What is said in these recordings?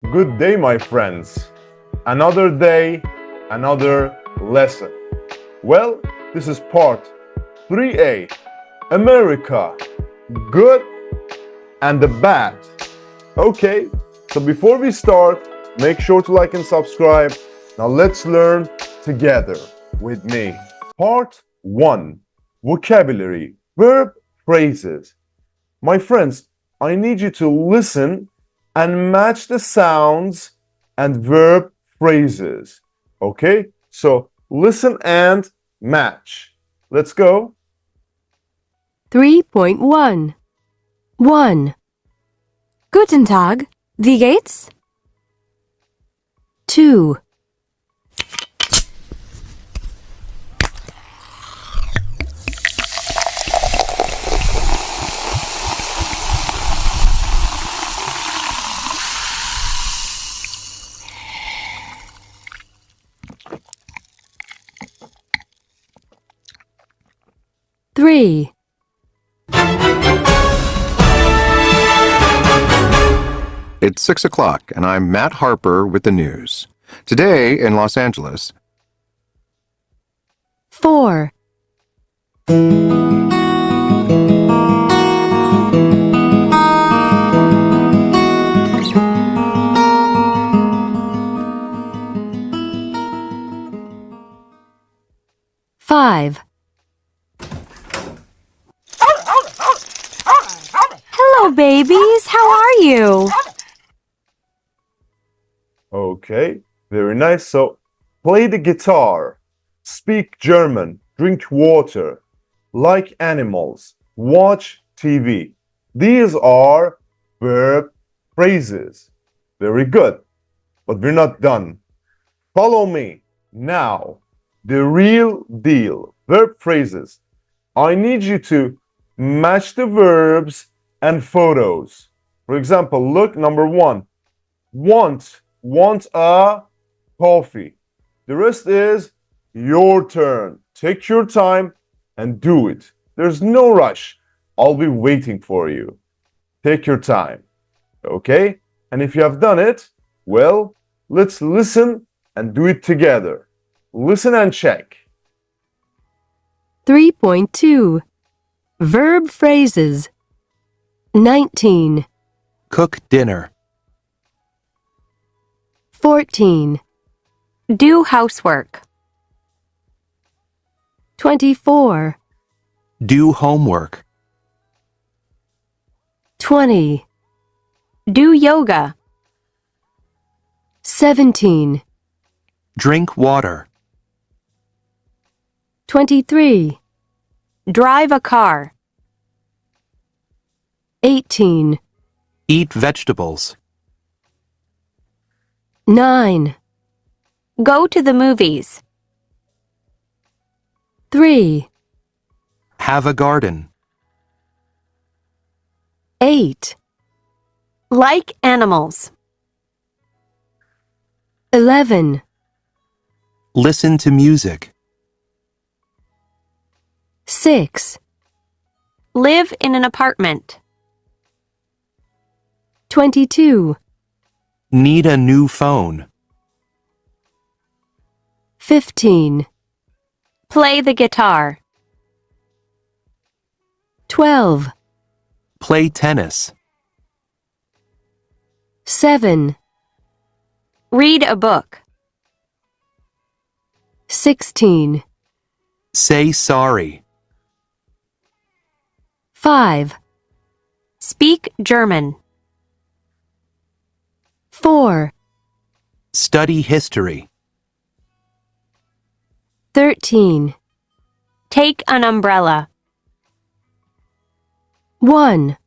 Good day, my friends. Another day, another lesson. Well, this is part 3A, America, good and the bad. Okay, so before we start, make sure to like and subscribe. Now let's learn together with me. Part 1, vocabulary, verb phrases. My friends, I need you to listen and match the sounds and verb phrases. Okay? So listen and match. Let's go. 3.1 1. Guten Tag, wie geht's? 2. 3. It's 6 o'clock, and I'm Matt Harper with the news. Today in Los Angeles, 4. 5. Hello, babies. How are you? Okay, very nice. So play the guitar, speak German, drink water, like animals, watch TV. These are verb phrases. Very good. But we're not done. Follow me. Now, the real deal. Verb phrases. I need you to match the verbs and photos. For example, look, number 1. Want a coffee. The rest is your turn. Take your time and do it. There's no rush. I'll be waiting for you. Take your time. Okay? And if you have done it, well, let's listen and do it together. Listen and check. 3.2 Verb phrases 19. cook dinner. 14. Do housework. 24. Do homework. 20. Do yoga. 17. Drink water. 23. Drive a car. 18. Eat vegetables. 9. Go to the movies. 3. Have a garden. 8. Like animals. 11. Listen to music. 6. Live in an apartment. 22. Need a new phone. 15. Play the guitar. 12. Play tennis. 7. Read a book. 16. Say sorry. 5. Speak German. 4. Study history. 13. Take an umbrella. 1.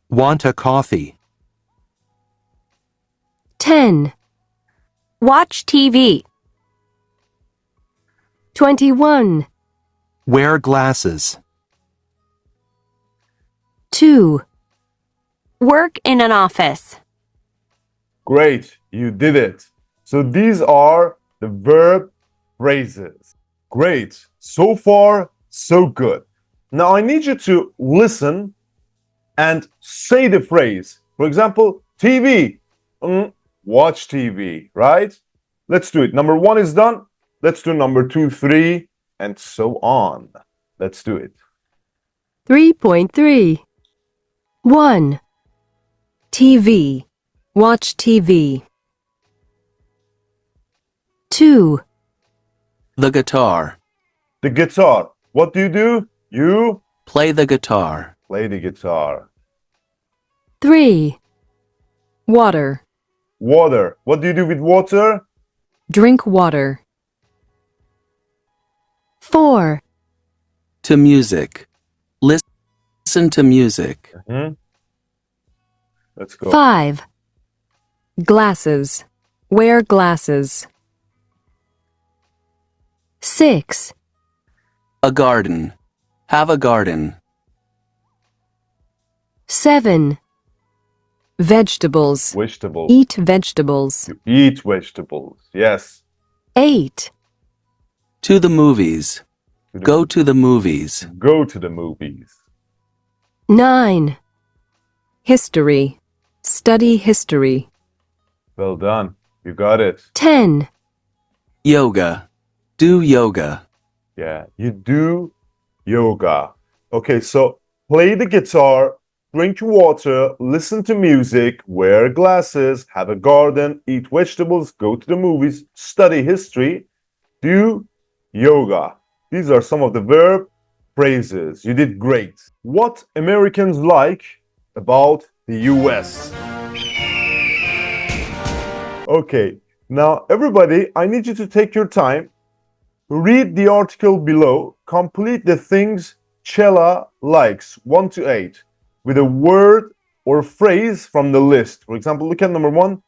Want a coffee. 10. Watch TV. 21. Wear glasses. 2. Work in an office. Great, you did it. So these are the verb phrases. Great, so far, so good. Now I need you to listen and say the phrase. For example, TV. watch TV, right? Let's do it. Number 1 is done. Let's do number 2, 3, and so on. Let's do it. 3.3. 1. TV. Watch TV. 2. The guitar. The guitar. What do? You Play the guitar. play the guitar. 3. Water. Water. What do you do with water? Drink water. 4. To music. Listen to music. Let's go. 5. Glasses. Wear glasses. 6. A garden. Have a garden. 7. Vegetables. Vegetables. Eat vegetables. You eat vegetables. Yes. 8. To the movies. To the- Go to the movies. Go to the movies. 9. History. Study history. Well done. You got it. 10. Yoga. Do yoga. Yeah. You do yoga. Okay, so play the guitar, drink water, listen to music, wear glasses, have a garden, eat vegetables, go to the movies, study history, do yoga. These are some of the verb phrases. You did great. What Americans like about the US? Okay, now everybody, I need you to take your time, read the article below, complete the things Chela likes, 1 to 8, with a word or phrase from the list. For example, look at number 1,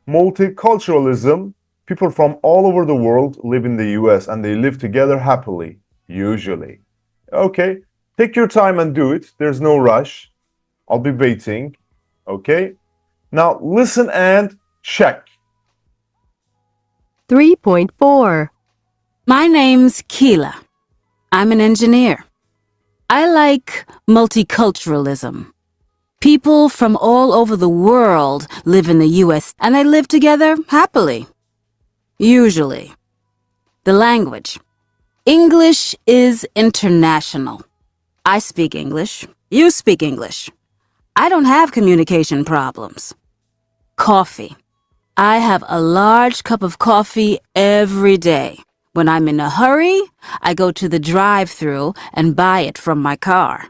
multiculturalism. People from all over the world live in the US and they live together happily, usually. Okay, take your time and do it. There's no rush. I'll be waiting. Okay, now listen and check. 3.4. My name's Keela. I'm an engineer. I like multiculturalism. People from all over the world live in the U.S. and they live together happily. Usually. The language. English is international. I speak English. You speak English. I don't have communication problems. Coffee. I have a large cup of coffee every day. When I'm in a hurry, I go to the drive-thru and buy it from my car.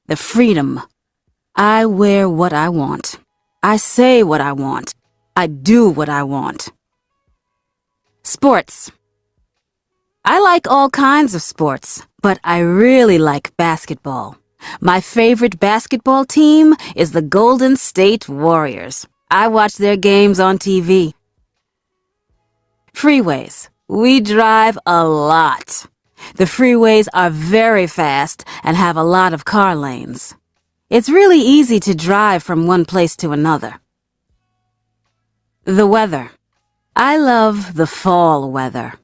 The freedom. I wear what I want. I say what I want. I do what I want. Sports. I like all kinds of sports, but I really like basketball. My favorite basketball team is the Golden State Warriors. I watch their games on TV. Freeways. We drive a lot. The freeways are very fast and have a lot of car lanes. It's really easy to drive from one place to another. The weather. I love the fall weather.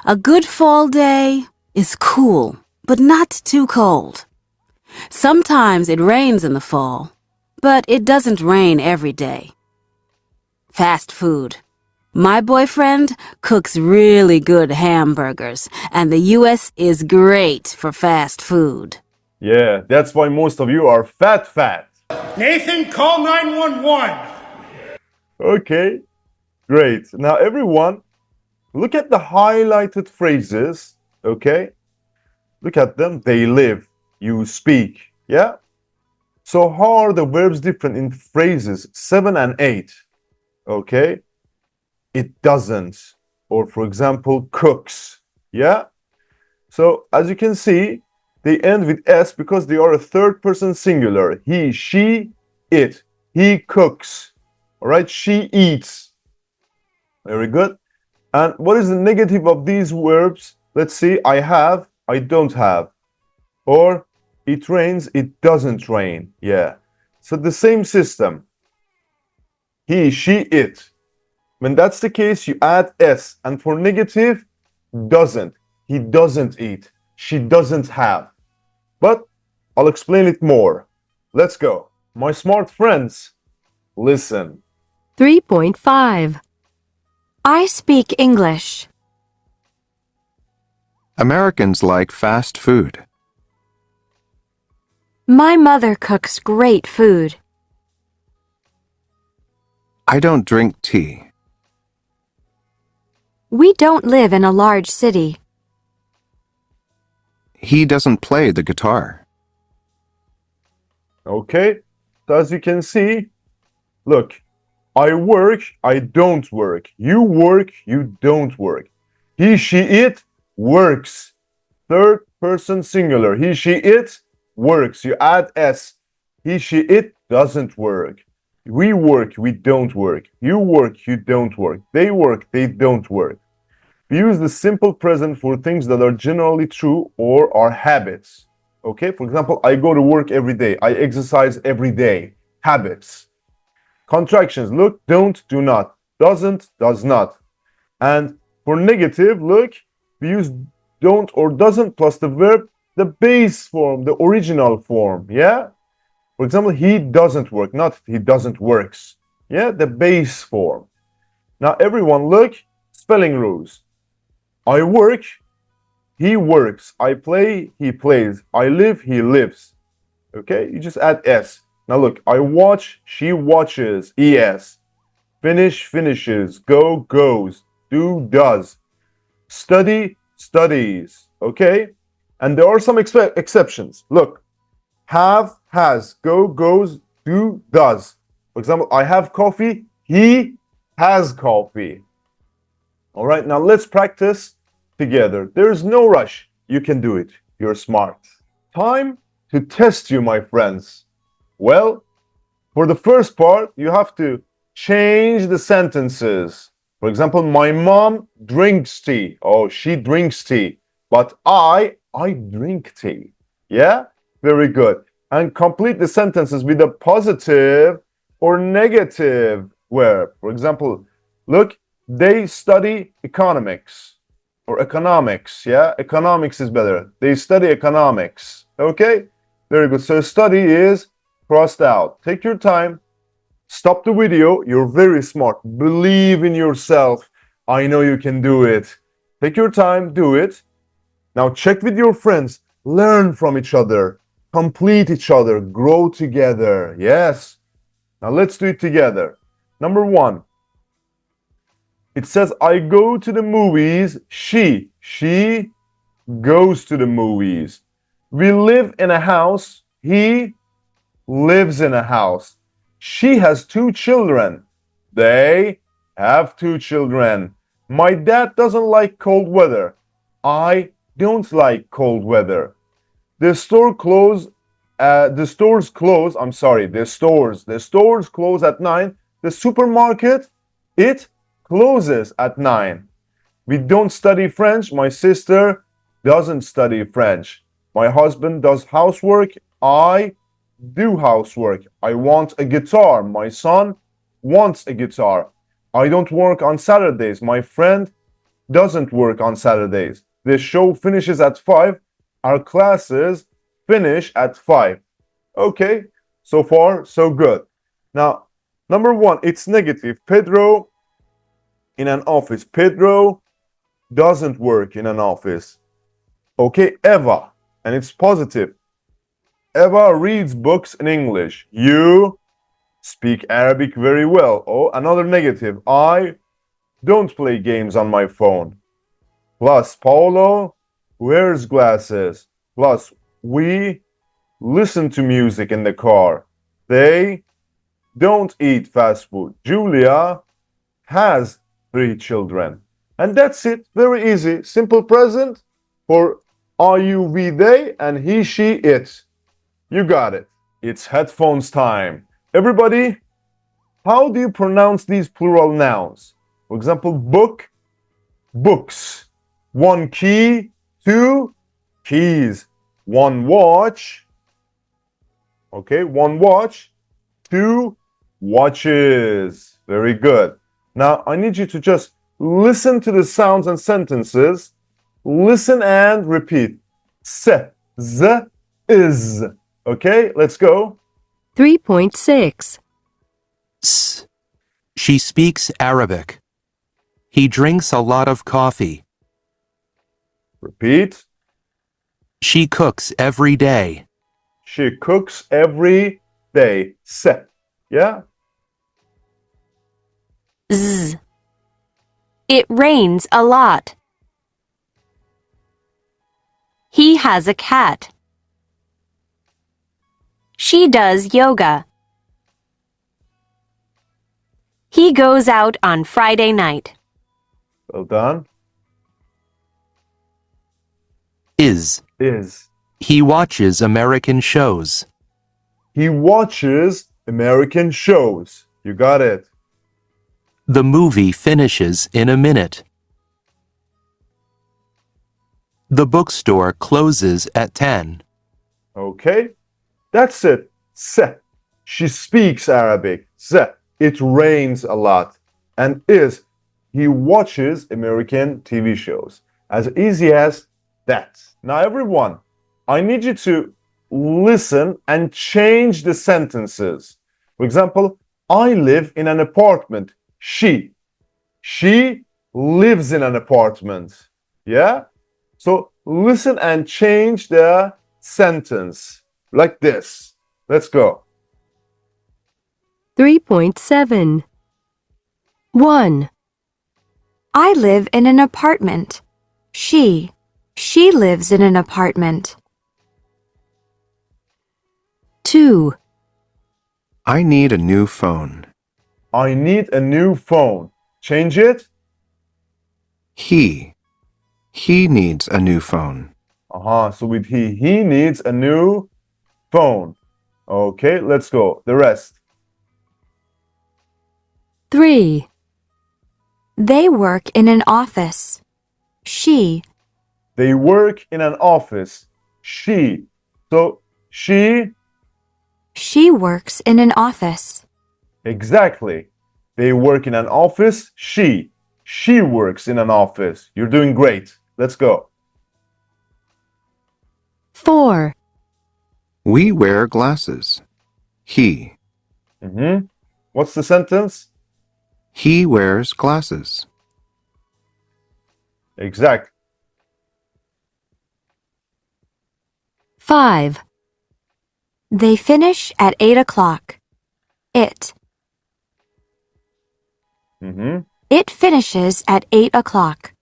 A good fall day is cool, but not too cold. Sometimes it rains in the fall, but it doesn't rain every day. Fast food. My boyfriend cooks really good hamburgers, and the U.S. is great for fast food. Yeah, that's why most of you are fat. Nathan, call 911. Okay, great. Now everyone, look at the highlighted phrases, okay? Look at them. They live, you speak, yeah? So how are the verbs different in phrases 7 and 8? Okay? It doesn't, or for example, cooks, yeah? So as you can see, they end with S because they are a third person singular. He, she, it. He cooks, all right? She eats. Very good. And what is the negative of these verbs? Let's see, I have, I don't have. Or it rains, it doesn't rain. Yeah. So the same system. He, she, it. When that's the case, you add S. And for negative, doesn't. He doesn't eat. She doesn't have. But I'll explain it more. Let's go. My smart friends, Listen. 3.5. I speak English. Americans like fast food. My mother cooks great food. I don't drink tea. We don't live in a large city. He doesn't play the guitar. Okay? So as you can see, look, I work, I don't work. You work, you don't work. He, she, it works. Third person singular. He, she, it works. You add S. He, she, it doesn't work. We work, we don't work. You work, you don't work. They work, they don't work. We use the simple present for things that are generally true or are habits. Okay, for example, I go to work every day. I exercise every day. Habits. Contractions, look, don't, do not. Doesn't, does not. And for negative, look, we use don't or doesn't plus the verb, the base form, the original form. Yeah? For example, he doesn't work, not he doesn't works. Yeah, the base form. Now, everyone, look, spelling rules. I work, he works. I play, he plays. I live, he lives. Okay, you just add S. Now, look, I watch, she watches. ES. Finish, finishes. Go, goes. Do, does. Study, studies. Okay? And there are some exceptions. Look, have, has. Go, goes. Do, does. For example, I have coffee. He has coffee. All right, now let's practice together. There's no rush. You can do it. You're smart. Time to test you, my friends. Well, for the first part, you have to change the sentences. For example, my mom drinks tea. Oh, she drinks tea. But I drink tea. Yeah? Very good. And complete the sentences with a positive or negative verb. For example, look, they study economics or economics. Yeah, economics is better. They study economics. Okay, very good. So study is crossed out. Take your time. Stop the video. You're very smart. Believe in yourself. I know you can do it. Take your time. Do it. Now check with your friends. Learn from each other. Complete each other. Grow together. Yes. Now let's do it together. Number 1. It says, I go to the movies. She goes to the movies. We live in a house. He lives in a house. She has 2 children. They have 2 children. My dad doesn't like cold weather. I don't like cold weather. The stores close at 9. The supermarket, it closes at 9. We don't study French. My sister doesn't study French. My husband does housework. I do housework. I want a guitar. My son wants a guitar. I don't work on Saturdays. My friend doesn't work on Saturdays. The show finishes at 5. Our classes finish at 5. Okay, so far, so good. Now, number 1, it's negative. Pedro in an office. Pedro doesn't work in an office. Okay, Eva, and it's positive. Eva reads books in English. You speak Arabic very well. Oh, another negative. I don't play games on my phone. Plus, Paolo wears glasses. Plus, we listen to music in the car. They don't eat fast food. Julia has 3 children. And that's it. Very easy. Simple present for I, you, we, they, and he, she, it. You got it. It's headphones time. Everybody, how do you pronounce these plural nouns? For example, book, books. 1 key, 2 keys. 1 watch. Okay, 1 watch. 2 watches. Very good. Now, I need you to just listen to the sounds and sentences. Listen and repeat. Se, z, is. Okay, let's go. 3.6. S. She speaks Arabic. He drinks a lot of coffee. Repeat. She cooks every day. She cooks every day. Se. Yeah? Z. It rains a lot. He has a cat. She does yoga. He goes out on Friday night. Well done. Is. Is. He watches American shows. He watches American shows. You got it. The movie finishes in a minute. The bookstore closes at 10. Okay? That's it. Se. She speaks Arabic. Se. It rains a lot. And is. He watches American TV shows. As easy as that. Now, everyone, I need you to listen and change the sentences. For example, I live in an apartment. She lives in an apartment. Yeah? So listen and change the sentence like this. Let's go. 3.7. 1. I live in an apartment. She lives in an apartment. 2. I need a new phone. I need a new phone. Change it. He needs a new phone. So with he needs a new phone. Okay, let's go. The rest. 3. They work in an office. They work in an office. She. So she. She works in an office. Exactly. They work in an office. She works in an office. You're doing great. Let's go. 4. We wear glasses. He What's the sentence? wears glasses. Exact. 5. They finish at 8 o'clock. It finishes at 8 o'clock.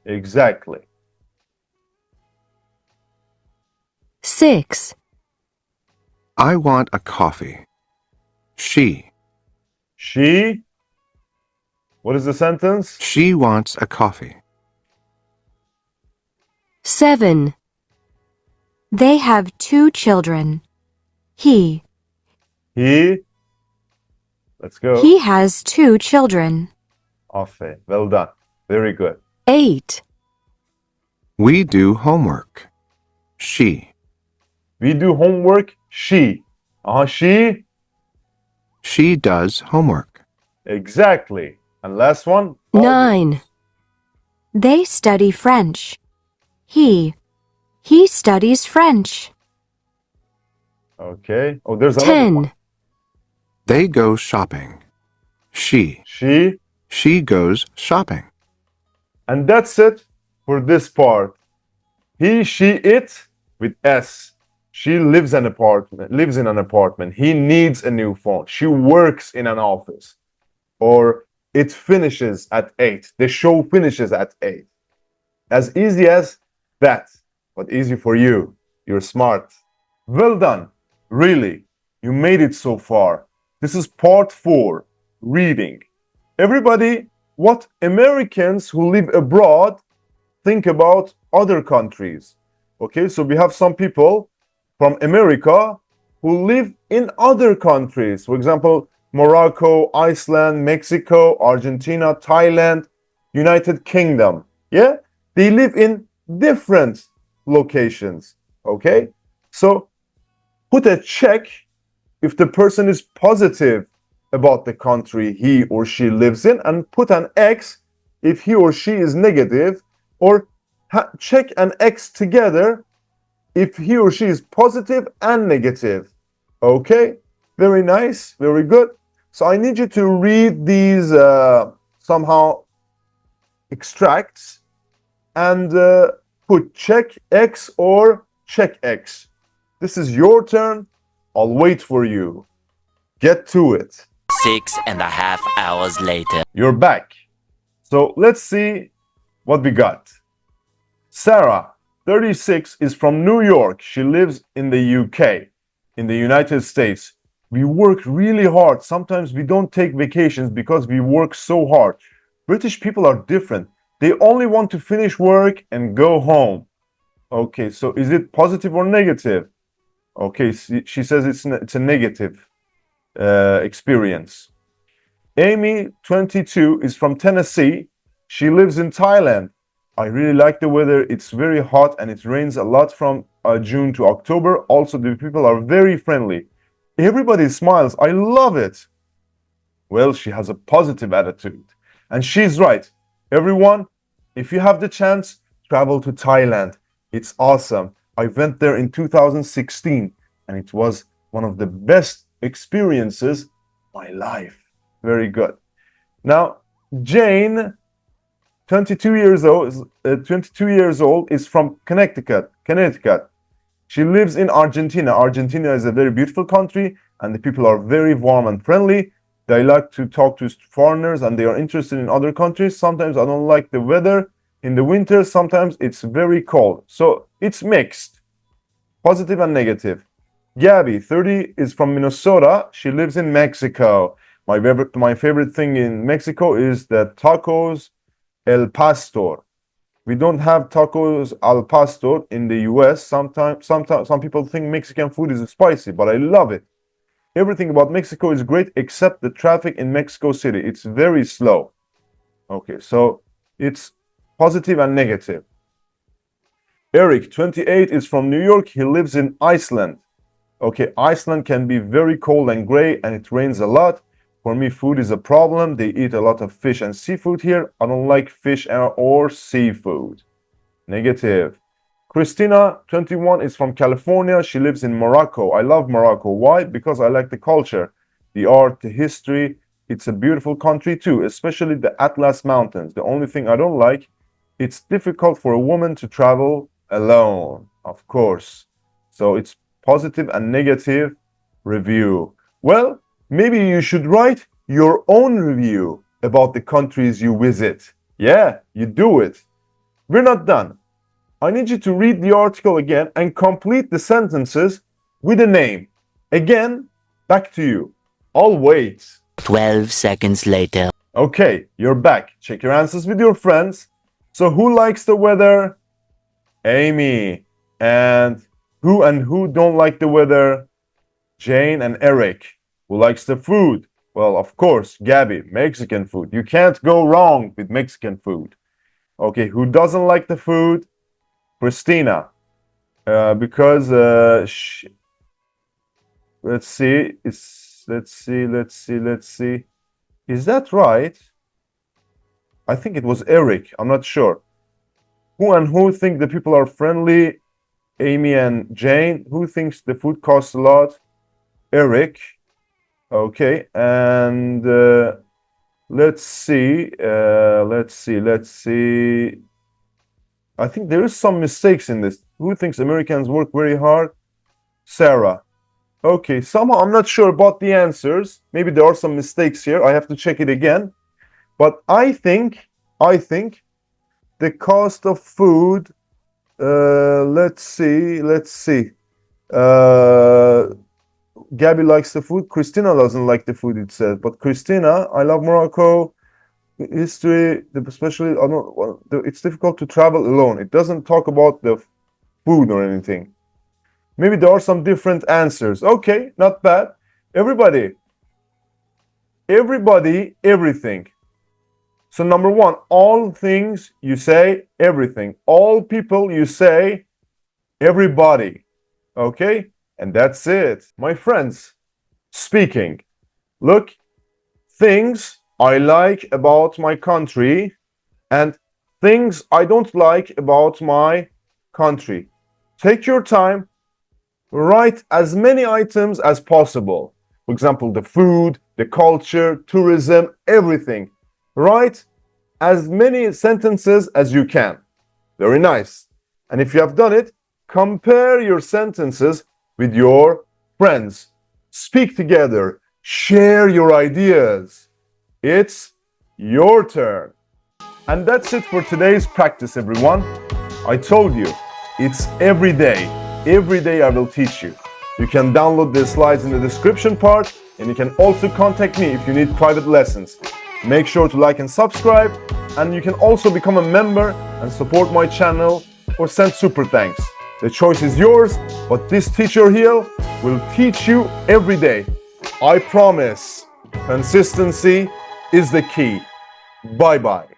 Exactly. 6. I want a coffee. She What is the sentence? She wants a coffee. 7. They have 2 children. He Let's go. He has 2 children. Aferin. Well done. Very good. 8. We do homework. She We do homework. She does homework. Exactly. And last one. 9. They study French. He studies French. Okay. Oh, there's another 10. one. They go shopping. She goes shopping. And that's it for this part. He, she, it with S. She lives in an apartment. He needs a new phone. She works in an office. Or it finishes at 8. The show finishes at 8. As easy as that, but easy for you. You're smart. Well done. Really, you made it so far. This is part 4, reading. Everybody, what Americans who live abroad think about other countries. Okay, so we have some people from America who live in other countries. For example, Morocco, Iceland, Mexico, Argentina, Thailand, United Kingdom. Yeah, they live in different locations. Okay, so put a check if the person is positive about the country he or she lives in, and put an X if he or she is negative, or check an X together if he or she is positive and negative. Okay? Very nice, very good. So I need you to read these somehow extracts and put check X or check X. This is your turn. I'll wait for you. Get to it. 6.5 hours later. You're back. So let's see what we got. Sarah, 36, is from New York. She lives in the UK, in the United States. We work really hard. Sometimes we don't take vacations because we work so hard. British people are different. They only want to finish work and go home. Okay, so is it positive or negative? Okay, she says it's a negative experience. Amy, 22, is from Tennessee. She lives in Thailand. I really like the weather. It's very hot and it rains a lot from June to October. Also, the people are very friendly. Everybody smiles. I love it. Well, she has a positive attitude. And she's right. Everyone, if you have the chance, travel to Thailand. It's awesome. I went there in 2016 and it was one of the best experiences of my life. Very good. Now, Jane, 22 years old, is from Connecticut. She lives in Argentina. Argentina is a very beautiful country and the people are very warm and friendly. They like to talk to foreigners and they are interested in other countries. Sometimes I don't like the weather in the winter. Sometimes it's very cold. So it's mixed, positive and negative. Gabby, 30, is from Minnesota. She lives in Mexico. My favorite thing in Mexico is the tacos El Pastor. We don't have tacos al pastor in the US. Sometimes some people think Mexican food is spicy, but I love it. Everything about Mexico is great except the traffic in Mexico City. It's very slow. Okay, so it's positive and negative. Eric, 28, is from New York. He lives in Iceland. Okay, Iceland can be very cold and gray and it rains a lot. For me, food is a problem. They eat a lot of fish and seafood here. I don't like fish or seafood. Negative. Christina, 21, is from California. She lives in Morocco. I love Morocco. Why? Because I like the culture, the art, the history. It's a beautiful country too, especially the Atlas Mountains. The only thing I don't like, it's difficult for a woman to travel alone, of course. So it's positive and negative review. Well, maybe you should write your own review about the countries you visit. Yeah, you do it. We're not done. I need you to read the article again and complete the sentences with a name. Again, back to you. I'll wait. 12 seconds later. Okay, you're back. Check your answers with your friends. So who likes the weather? Amy. And who don't like the weather? Jane and Eric. Who likes the food? Well, of course, Gabby, Mexican food. You can't go wrong with Mexican food. Okay, who doesn't like the food? Christina. Because let's see. Let's see. Is that right? I think it was Eric. I'm not sure. Who think the people are friendly? Amy and Jane. Who thinks the food costs a lot? Eric. Okay, and let's see. I think there is some mistakes in this. Who thinks Americans work very hard? Sarah. Okay, somehow I'm not sure about the answers. Maybe there are some mistakes here. I have to check it again. But I think the cost of food. Let's see. Gabby likes the food. Christina doesn't like the food, it says. But Christina, I love Morocco. History, especially, it's difficult to travel alone. It doesn't talk about the food or anything. Maybe there are some different answers. Okay, not bad. Everybody, everything. So number one, all things you say everything. All people you say everybody. Okay? And that's it. My friends, speaking. Look, things I like about my country and things I don't like about my country. Take your time, write as many items as possible. For example, the food, the culture, tourism, everything. Write as many sentences as you can. Very nice. And if you have done it, compare your sentences with your friends. Speak together. Share your ideas. It's your turn. And that's it for today's practice, everyone. I told you, it's every day. Every day I will teach you. You can download the slides in the description part, and you can also contact me if you need private lessons. Make sure to like and subscribe, and you can also become a member and support my channel or send super thanks. The choice is yours, but this teacher here will teach you every day. I promise. Consistency is the key. Bye-bye.